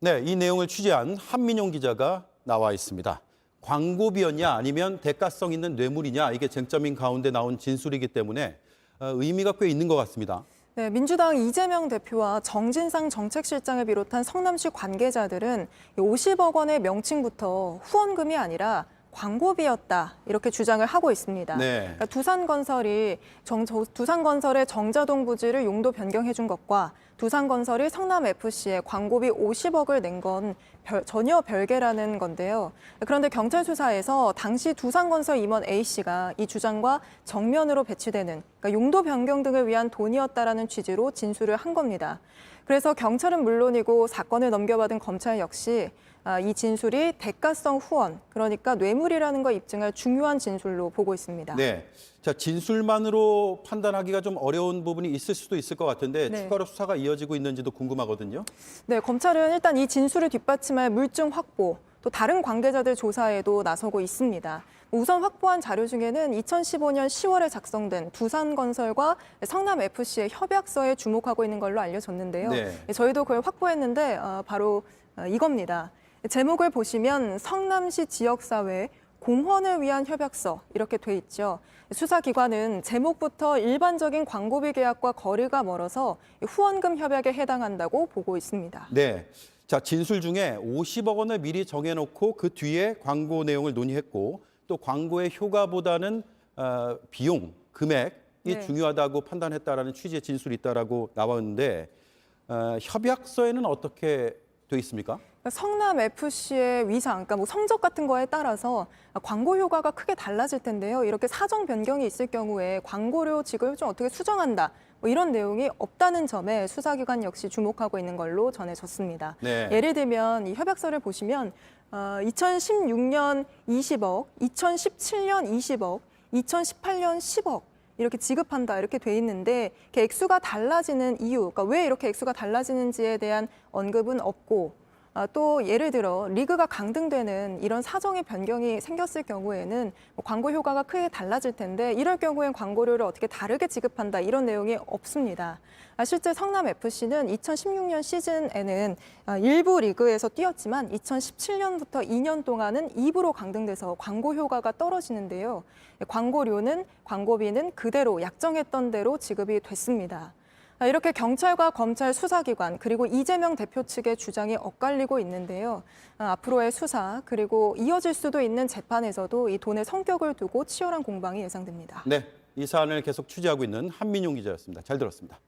네, 이 내용을 취재한 한민용 기자가 나와 있습니다. 광고비였냐 아니면 대가성 있는 뇌물이냐 이게 쟁점인 가운데 나온 진술이기 때문에 의미가 꽤 있는 것 같습니다. 네, 민주당 이재명 대표와 정진상 정책실장을 비롯한 성남시 관계자들은 50억 원의 명칭부터 후원금이 아니라 광고비였다 이렇게 주장을 하고 있습니다. 네. 그러니까 두산건설의 정자동 부지를 용도 변경해 준 것과 두산건설이 성남FC에 광고비 50억을 낸 건 전혀 별개라는 건데요. 그런데 경찰 수사에서 당시 두산건설 임원 A씨가 이 주장과 정면으로 배치되는 그러니까 용도 변경 등을 위한 돈이었다라는 취지로 진술을 한 겁니다. 그래서 경찰은 물론이고 사건을 넘겨받은 검찰 역시 이 진술이 대가성 후원, 그러니까 뇌물이라는 걸 입증할 중요한 진술로 보고 있습니다. 네, 자 진술만으로 판단하기가 좀 어려운 부분이 있을 수도 있을 것 같은데 네. 추가로 수사가 이어지고 있는지도 궁금하거든요. 네, 검찰은 일단 이 진술을 뒷받침할 물증 확보, 또 다른 관계자들 조사에도 나서고 있습니다. 우선 확보한 자료 중에는 2015년 10월에 작성된 두산건설과 성남FC의 협약서에 주목하고 있는 걸로 알려졌는데요. 네. 저희도 그걸 확보했는데 바로 이겁니다. 제목을 보시면 성남시 지역사회 공헌을 위한 협약서 이렇게 돼 있죠. 수사기관은 제목부터 일반적인 광고비 계약과 거리가 멀어서 후원금 협약에 해당한다고 보고 있습니다. 네, 자 진술 중에 50억 원을 미리 정해놓고 그 뒤에 광고 내용을 논의했고 또 광고의 효과보다는 비용, 금액이 네. 중요하다고 판단했다라는 취지의 진술이 있다라고 나왔는데 협약서에는 어떻게 돼 있습니까? 성남FC의 위상, 그러니까 뭐 성적 같은 거에 따라서 광고 효과가 크게 달라질 텐데요. 이렇게 사정 변경이 있을 경우에 광고료 지급을 좀 어떻게 수정한다. 뭐 이런 내용이 없다는 점에 수사기관 역시 주목하고 있는 걸로 전해졌습니다. 네. 예를 들면 이 협약서를 보시면 2016년 20억, 2017년 20억, 2018년 10억 이렇게 지급한다 이렇게 돼 있는데 액수가 달라지는 이유, 그러니까 왜 이렇게 액수가 달라지는지에 대한 언급은 없고 또 예를 들어 리그가 강등되는 이런 사정의 변경이 생겼을 경우에는 광고 효과가 크게 달라질 텐데 이럴 경우엔 광고료를 어떻게 다르게 지급한다 이런 내용이 없습니다. 실제 성남FC는 2016년 시즌에는 일부 리그에서 뛰었지만 2017년부터 2년 동안은 2부로 강등돼서 광고 효과가 떨어지는데요. 광고비는 그대로 약정했던 대로 지급이 됐습니다. 이렇게 경찰과 검찰 수사기관 그리고 이재명 대표 측의 주장이 엇갈리고 있는데요. 앞으로의 수사 그리고 이어질 수도 있는 재판에서도 이 돈의 성격을 두고 치열한 공방이 예상됩니다. 네, 이 사안을 계속 취재하고 있는 한민용 기자였습니다. 잘 들었습니다.